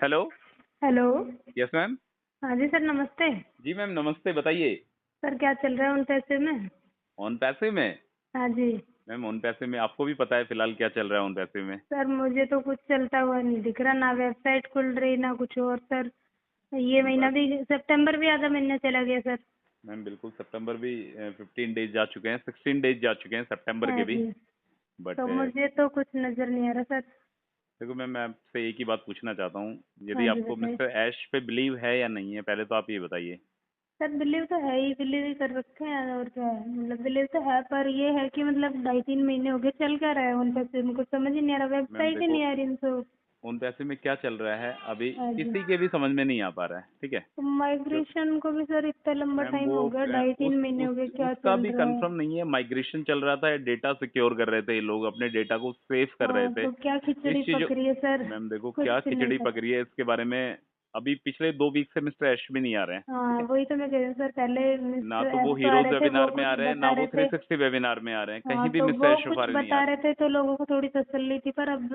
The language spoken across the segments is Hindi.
हेलो। हेलो। Yes ma'am. हाँ जी सर, नमस्ते। जी मैम नमस्ते, बताइए। सर क्या चल रहा है उन पैसे में? ऑन पैसे में? हाँ जी। मैम ऑन पैसे में आपको भी पता है फिलहाल क्या चल रहा है ऑन पैसे में। सर मुझे तो कुछ चलता हुआ नहीं दिख रहा, ना वेबसाइट खुल रही ना कुछ और सर। ये महीना बस भी, सितंबर भी आधा महीना चला गया सर। मैम बिल्कुल, सितंबर भी 15 डेज जा चुके हैं, 16 डेज जा चुके हैं सितंबर के हाँ भी। जी। बट तो मुझे तो कुछ नज़र नहीं आ रहा सर। देखो मैम, मैं आपसे एक ही बात पूछना चाहता हूँ। यदि हाँ जी आपको बताइए। मिस्टर ऐश पे बिलीव है या नहीं है, पहले तो आप ये बताइए। सर बिलीव तो है ही, बिलीव ही कर रखे हैं और क्या है, मतलब बिलीव तो है, पर ये है कि मतलब 2.5-3 महीने हो गए, चल क्या रहा है उन पैसे में, कुछ समझ ही नहीं आ रहा, मैम वेबसाइट ही देखो, नहीं आ रही इनसे। उन पैसे में क्या चल रहा है अभी हाँ जी। किसी के भी समझ में नहीं आ पा रहा है, ठीक है। तो क्यों माइग्रेशन को भी सर इतना लंबा मैम टाइम वो हो गया, ढाई उस तीन महीने उस हो गए, क्या उसका चल भी रहा है? कंफर्म नहीं है। माइग्रेशन चल रहा था, डेटा सिक्योर कर रहे थे ये लोग, अपने डेटा को सेव कर रहे हाँ थे। तो क्या खिचड़ी इस चीजों पक रही है सर? मैम देखो क्या कुछ नहीं खिचड़ी पता। पक रही है इसके बारे में। अभी पिछले 2 वीक से मिस्टर ऐश भी नहीं आ रहे हैं, ठीक हाँ है। वही तो मैं कह रही हूँ सर, पहले ना मिस्टर तो एस वो तो आ हीरोज रहे थे, वो वेबिनार में कुछ आ रहे हैं, ना बता वो रहे थे। 360 वेबिनार में आ रहे हैं, हाँ कहीं भी तो मिस्टर वो ऐश कुछ फुफारे नहीं आ बता रहे। रहे थे तो लोगों को थोड़ी तसल्ली थी, पर अब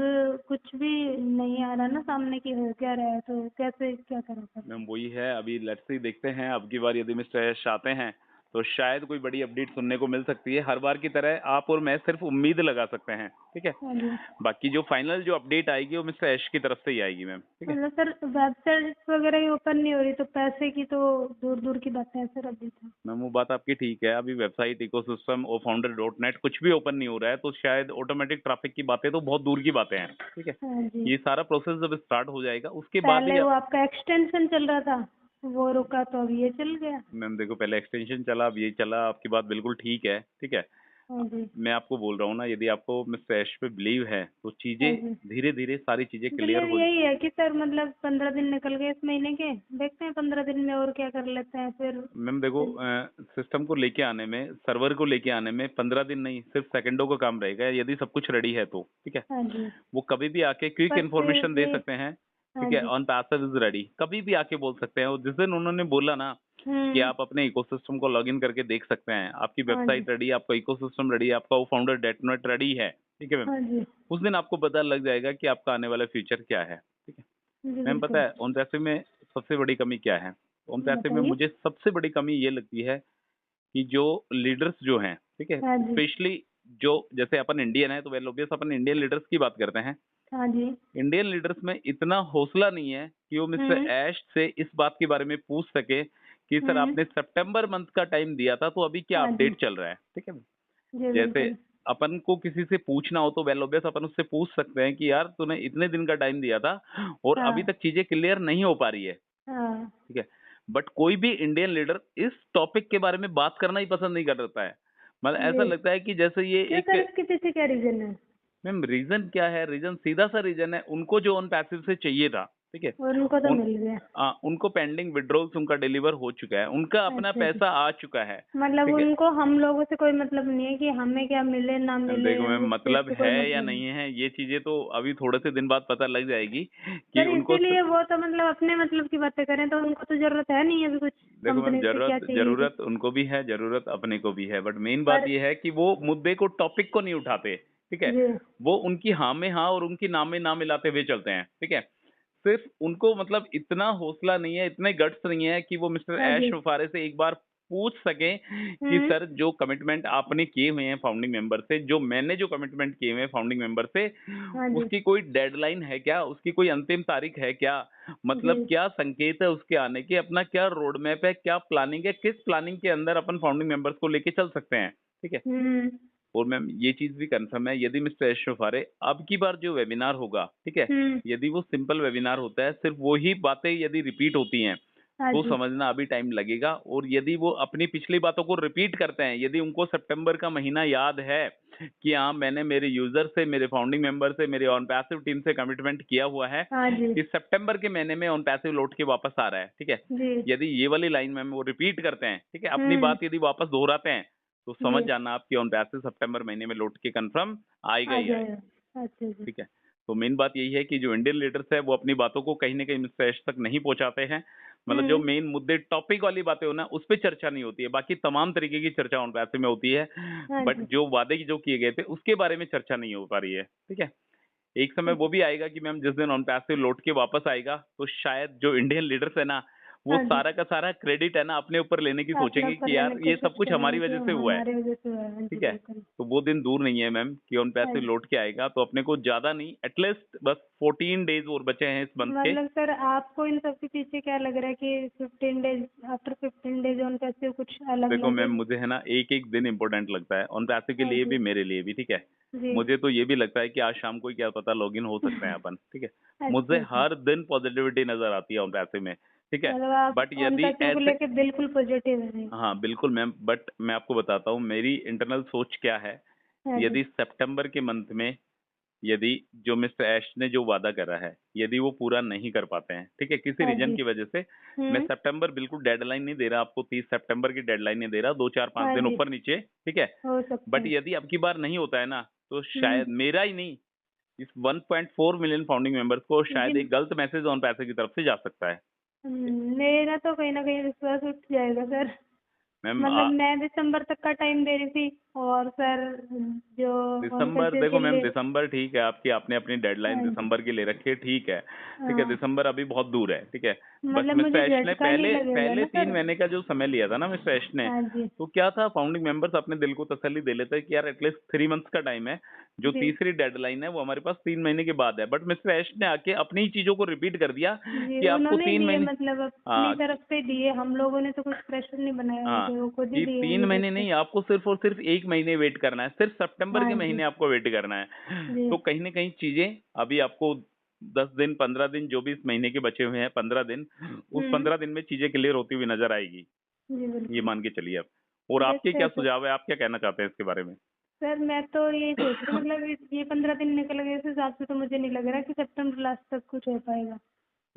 कुछ भी नहीं आ रहा ना सामने की हो क्या रहा है, तो कैसे क्या करें सर? मैम वही है, अभी लेट्स सी, देखते हैं अब की बार यदि मिस्टर ऐश आते हैं तो शायद कोई बड़ी अपडेट सुनने को मिल सकती है। हर बार की तरह आप और मैं सिर्फ उम्मीद लगा सकते हैं, ठीक है। हाँ जी। बाकी जो फाइनल जो अपडेट आएगी वो मिस्टर ऐश की तरफ से ही आएगी मैम, ठीक है। मतलब सर वेबसाइट वगैरह ही ओपन नहीं हो रही, तो पैसे की तो दूर दूर की बातें हैं सर अभी तो। मैम वो बात आपकी ठीक है, अभी वेबसाइट इकोसिस्टम और फाउंडर डॉट नेट कुछ भी ओपन नहीं हो रहा है, तो शायद ऑटोमेटिक ट्रैफिक की बातें तो बहुत दूर की बातें हैं, ठीक है। हाँ जी। ये सारा प्रोसेस जब स्टार्ट हो जाएगा उसके बाद पहले ही वो आपका एक्सटेंशन चल रहा था, वो रुका तो अब ये चल गया। मैम देखो, पहले एक्सटेंशन चला, अब ये चला, आपकी बात बिल्कुल ठीक है, ठीक है। हाँ जी। मैं आपको बोल रहा हूँ ना, यदि आपको मिस्टर ऐश पे बिलीव है तो हाँ चीजें जी। धीरे धीरे सारी चीजें क्लियर बिलीव हो। यही है कि सर मतलब 15 दिन निकल गए इस महीने के, देखते हैं 15 दिन में और क्या कर लेते हैं फिर। मैम देखो, सिस्टम को लेके आने में, सर्वर को लेके आने में 15 दिन नहीं, सिर्फ सेकंडों का काम रहेगा यदि सब कुछ रेडी है तो, ठीक है। हाँ जी। वो कभी भी आके क्विक पर फिर इन्फॉर्मेशन दे भी। सकते हैं, हाँ ठीक है। जी। ऑन पैसिव इज रेडी, कभी भी आके बोल सकते हैं। और जिस दिन उन्होंने बोला ना कि हम्म। आप अपने इकोसिस्टम को लॉगिन करके देख सकते हैं, आपकी हाँ जी। वेबसाइट रेडी है, आपका इकोसिस्टम रेडी है, आपका वो फाउंडर डेटनेट रेडी है, ठीक है मैम। हाँ जी। उस दिन आपको पता लग जाएगा कि आपका आने वाला फ्यूचर क्या है, ठीक है। जी मैम पता बिल्कुल। है ओन पैसे में सबसे बड़ी कमी क्या है? ओन पैसे में बताइए। मुझे सबसे बड़ी कमी ये लगती है कि जो लीडर्स जो हैं, ठीक है, हाँ जी। स्पेशली जो, जैसे अपन इंडियन है तो वेल ऑब्वियस अपन इंडियन लीडर्स की बात करते हैं। हाँ जी। इंडियन लीडर्स में इतना हौसला नहीं है कि वो मिस्टर हम्म। ऐश से इस बात के बारे में पूछ सके कि सर हम्म। आपने सितंबर मंथ का टाइम दिया था, तो अभी क्या हाँ जी। अपडेट चल रहा है, ठीक है। जी जैसे बिल्कुल। अपन को किसी से पूछना हो तो वेल ऑब्वियस अपन उससे पूछ सकते हैं कि यार तूने इतने दिन का टाइम दिया था और अभी हाँ। तक चीजें क्लियर नहीं हो पा रही है, हाँ। ठीक है। बट कोई भी इंडियन लीडर इस टॉपिक के बारे में बात करना ही पसंद नहीं करता है। मतलब ऐसा जी। लगता है कि जैसे ये क्यों एक, सर, इसके पीछे क्या रीजन है? मैम रीजन क्या है? रीजन सीधा सा रीजन है, उनको जो ऑन पैसिव से चाहिए था, ठीक है। और उनको तो उन मिल गया। उनको पेंडिंग विड्रॉल्स उनका डिलीवर हो चुका है, उनका अपना अच्छा जी। पैसा आ चुका है, मतलब ठीक है। उनको हम लोगों से कोई मतलब नहीं है कि हमें क्या मिले ना मिले, देखो मैम, उस चीज मतलब से है कोई या मतलब नहीं नहीं। है ये चीजें तो अभी थोड़े से दिन बाद पता लग जाएगी कि सर उनको इसीलिए वो तो मतलब अपने मतलब की बातें करें, तो उनको तो जरूरत है नहीं अभी कुछ देखो मैम, कंपनी से क्या जरूरत चाहिए थी। जरूरत उनको भी है, जरूरत अपने को भी है, बट मेन बात पर। ये है कि वो मुद्दे को, टॉपिक को नहीं उठाते, ठीक है। जी। वो उनकी हाँ में हाँ और उनकी ना में ना मिलाते हुए चलते हैं, ठीक है। सिर्फ उनको मतलब इतना हौसला नहीं है, इतने गट्स नहीं है कि वो मिस्टर हाँ ऐश जी। वफारे से एक बार पूछ सकें कि हम्म। सर जो कमिटमेंट आपने किए हुए हैं फाउंडिंग मेंबर से, जो मैंने जो कमिटमेंट किए हुए हैं फाउंडिंग मेंबर से, हाँ जी। उसकी कोई डेडलाइन है क्या, उसकी कोई अंतिम तारीख है क्या, मतलब जी। क्या संकेत है उसके आने के, अपना क्या रोड मैप है, क्या प्लानिंग है, किस प्लानिंग के अंदर अपन फाउंडिंग मेंबर्स को लेके चल सकते हैं, ठीक है। हम्म। और मैम ये चीज भी कंफर्म है, यदि मिस्टर यश फुफारे अब की बार जो वेबिनार होगा, ठीक है, हम्म। यदि वो सिंपल वेबिनार होता है, सिर्फ वही बातें यदि रिपीट होती हैं, हाँ तो जी। समझना अभी टाइम लगेगा। और यदि वो अपनी पिछली बातों को रिपीट करते हैं, यदि उनको सितंबर का महीना याद है कि हाँ मैंने मेरे यूजर से, मेरे फाउंडिंग मेंबर से, मेरे ऑन पैसिव टीम से कमिटमेंट किया हुआ है हाँ जी। कि सितंबर के महीने में ऑन पैसिव लौट के वापस आ रहा है, ठीक है। जी। यदि ये वाली लाइन मैम वो रिपीट करते हैं, ठीक है, अपनी हम्म। बात यदि वापस दोहराते हैं, तो समझ जी। जाना आपकी ऑन पैसिव सितंबर महीने में लौट के कंफर्म आएगा आ ही आएगा, जाएगा। अच्छा जी। ठीक है। तो मेन बात यही है कि जो इंडियन लीडर्स है वो अपनी बातों को कहीं ना कहीं मिस्टर ऐश तक नहीं पहुंचाते हैं। मतलब जो हम्म। मेन मुद्दे, टॉपिक वाली बातें हो ना, उस पर चर्चा नहीं होती है, बाकी तमाम तरीके की चर्चा उन पैसे में होती है। हाँ बट जी। जो वादे जो किए गए थे उसके बारे में चर्चा नहीं हो पा रही है, ठीक है। एक समय वो भी आएगा कि मैम जिस दिन ऑन पैसिव लौट के वापस आएगा तो शायद जो इंडियन लीडर्स है ना वो हाँ जी। सारा का सारा क्रेडिट है ना अपने ऊपर लेने की अपना सोचेंगे ऊपर कि लेने यार की ये सब कोशिश कुछ हमारी करेंगे कि वजह से हुआ है। हमारी वजह से हुआ है। हाँ जी, ठीक है? बिल्कुल। तो वो दिन दूर नहीं है मैम कि ऑन हाँ पैसिव जी। लौट के आएगा तो अपने को ज़्यादा नहीं एटलीस्ट बस 14 डेज़ और बचे हैं इस मंथ के। मतलब सर आपको इन सब के पीछे क्या लग रहा है कि 15 days after 15 days on passive कुछ अलग देखो लगे? मैम मुझे है ना एक-एक दिन इम्पोर्टेंट लगता है, ऑन पैसिव के हाँ लिए जी। भी मेरे लिए भी, ठीक है? जी। मुझे तो ये भी लगता है कि आज शाम को ही क्या पता लॉगिन हो सकते हैं अपन, ठीक है? मुझे अच्छा, अच्छा। हर दिन पॉजिटिविटी नज़र आती है ऑन पैसिव में, ठीक है? मतलब आप बट ऑन यदि पैसिव को ऐसे लेके बिल्कुल पॉजिटिव हैं। हाँ, बिल्कुल मैम बट मैं आपको बताता हूँ मेरी इंटरनल सोच क्या है, हाँ जी। यदि सितंबर के मंथ में यदि जो मिस्टर ऐश ने जो वादा करा है, यदि वो पूरा नहीं कर पाते हैं, ठीक है? किसी हाँ रीज़न जी। की वजह से, मैं हुँ। सितंबर बिल्कुल डेडलाइन नहीं दे रहा आपको 30 सितंबर की डेडलाइन नहीं दे रहा, 2, 4, 5 हाँ दिन जी। ऊपर-नीचे, ठीक है? हो सकता बट है। यदि अब की बार नहीं होता है ना, तो हुँ। शायद मेरा ही नहीं, इस 1.4 मिलियन फाउंडिंग मेंबर्स को जी। शायद एक गलत मैसेज ऑन पैसे की तरफ से जा सकता है। मेरा तो कहीं न कहीं विश्वास उठ जाएगा सर। मैम मतलब मैं दिसंबर तक का टाइम दे रही थी और सर जो ऑन दिसंबर पैसिव देखो के मैम लिए दिसंबर ठीक है आपकी आपने अपनी डेडलाइन हाँ जी। दिसंबर की ले रखी है ठीक है हाँ, दिसंबर अभी बहुत दूर है ठीक है बट मतलब मिस्टर मुझे ऐश ने झटका नहीं पहले लगेगा पहले ना तीन सर? महीने का जो समय लिया था ना मिस्टर ऐश ने हाँ जी। तो क्या था फाउंडिंग मेंबर्स अपने दिल को तसल्ली दे लेते हैं कि यार एटलीस्ट 3 मंथ्स का टाइम है जो जी। तीसरी डेडलाइन है वो हमारे पास 3 महीने के बाद है बट मिस्टर ऐश ने आके अपनी ही चीजों को रिपीट कर दिया जी, कि आपको उन्होंने तीन दिए महीने मतलब अपनी हाँ तरफ से दिए, हम लोगों ने तो कुछ प्रेशर नहीं बनाया हाँ, उनपे, वो खुद ही कि दिए 3 उनकी तरफ महीने से। नहीं आपको सिर्फ़ और सिर्फ़ 1 महीने वेट करना है, सिर्फ़ सितंबर हाँ के जी। महीने आपको वेट करना है। जी। तो कहीं न कहीं चीज़ें अभी आपको 10 दिन, 15 दिन जो भी इस महीने के बचे हुए हैं 15 दिन, उस हुँ। 15 दिन में चीज़ें क्लियर होती हुई नज़र आएगी, जी, ये बिल्कुल। मान के चलिए आप। और आपके देखते क्या हैं सर। सुझाव है, आप क्या कहना चाहते हैं इसके बारे में? सर मैं तो यही सोच रही हूँ मतलब ये 15 दिन निकल गए इस हिसाब से तो मुझे नहीं लग रहा कि सितंबर लास्ट तक कुछ हो पाएगा।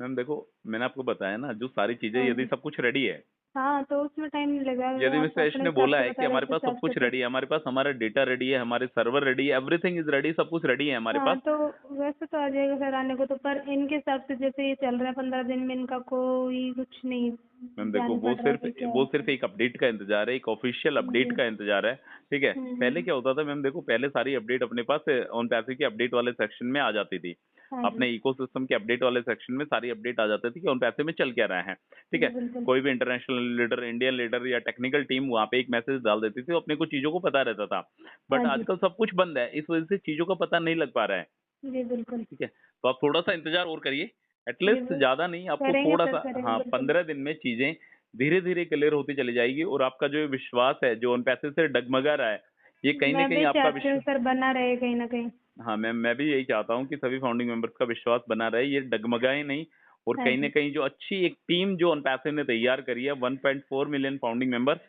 मैम देखो, मैंने आपको बताया ना जो सारी चीज़ें हाँ यदि जी। सब कुछ रेडी है हाँ, तो उसमें टाइम नहीं लगेगा, यदि आप मिस्टर ऐश अपने ने हिसाब बोला से है कि बता रहे हैं हमारे उस पास सब हिसाब से कुछ तो रेडी है, हमारे पास हमारा डेटा रेडी है, हमारे सर्वर रेडी है, एवरीथिंग इज़ रेडी, सब कुछ रेडी है हमारे हाँ, पास। तो वैसे तो आ जाएगा सर आने को तो पर इनके हिसाब से जैसे ये चल रहा है 15 दिन में इनका कोई कुछ नहीं मैम देखो जान पड़ रहा है कि क्या वो होता सिर्फ है। एक अपडेट का इंतजार है, एक ऑफिशियल अपडेट जी। का इंतजार है, ठीक है? पहले हुँ। क्या होता था मैम देखो पहले सारी अपडेट अपने पास ऑन पैसे के अपडेट वाले सेक्शन में आ जाती थी। हाँ जी। अपने इकोसिस्टम के अपडेट वाले सेक्शन में सारी अपडेट आ जाती थी कि ऑन पैसे में चल क्या रहा है, ठीक जी, है? बिल्कुल। कोई भी इंटरनेशनल लीडर, इंडियन लीडर या टेक्निकल टीम वहाँ पे एक मैसेज डाल देती थी, तो अपने को चीज़ों को पता रहता था। हाँ बट जी। आजकल सब कुछ बंद है, इस वजह से चीज़ों का पता नहीं लग पा रहा है। जी, बिल्कुल। ठीक है? तो आप थोड़ा-सा इंतज़ार और करिए, जी, एटलीस्ट ज़्यादा नहीं आपको करेंगे सर थोड़ा-सा करेंगे हाँ, बिल्कुल। 15 दिन में चीज़ें धीरे-धीरे क्लियर होती चली जाएगी और आपका जो ये विश्वास है, जो उन पैसे से डगमगा रहा है, ये कहीं न मैं कहीं भी आपका चाहती हूँ विश्व सर बना रहे कहीं न कहीं। हाँ, मैं भी यही चाहता हूँ कि सभी फाउंडिंग मेंबर्स का विश्वास बना रहे, ये डगमगाए नहीं और हाँ कहीं न जी। कहीं जो अच्छी एक टीम जो ओनपैसिव ने तैयार करी है 1.4 मिलियन फाउंडिंग मेंबर्स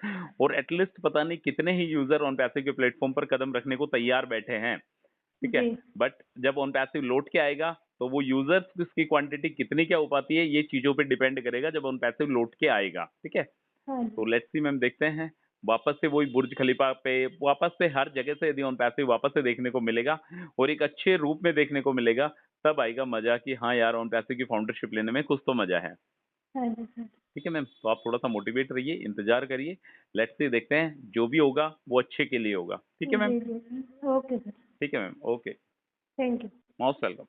और एटलीस्ट पता नहीं कितने ही यूज़र ओनपैसिव के प्लेटफ़ॉर्म पर कदम रखने को तैयार बैठे हैं। ठीक है? जी। बट जब ऑन पैसिव लौट के आएगा, तो वो यूज़र्स की क्वांटिटी कितनी क्या हो पाती है, ये चीज़ों पे डिपेंड करेगा जब ऑन पैसिव लौट के आएगा, ठीक है? हाँ तो जी। लेट्स सी मैम देखते हैं, वापस से वही बुर्ज खलीफा पे वापस से हर जगह से यदि ऑन पैसिव वापस से देखने को मिलेगा और एक अच्छे रूप में देखने को मिलेगा, तब आएगा मज़ा कि हाँ यार, ऑन पैसिव की फाउंडरशिप लेने में कुछ तो मज़ा है। हाँ जी सर। ठीक है मैम? तो आप थोड़ा-सा मोटिवेट रहिए, इंतज़ार करिए, लेट्स सी देखते हैं, जो भी होगा, वो अच्छे के लिए होगा। ठीक है मैम? जी, जी। Okay sir. ठीक है ma'am, okay, thank you. Most welcome.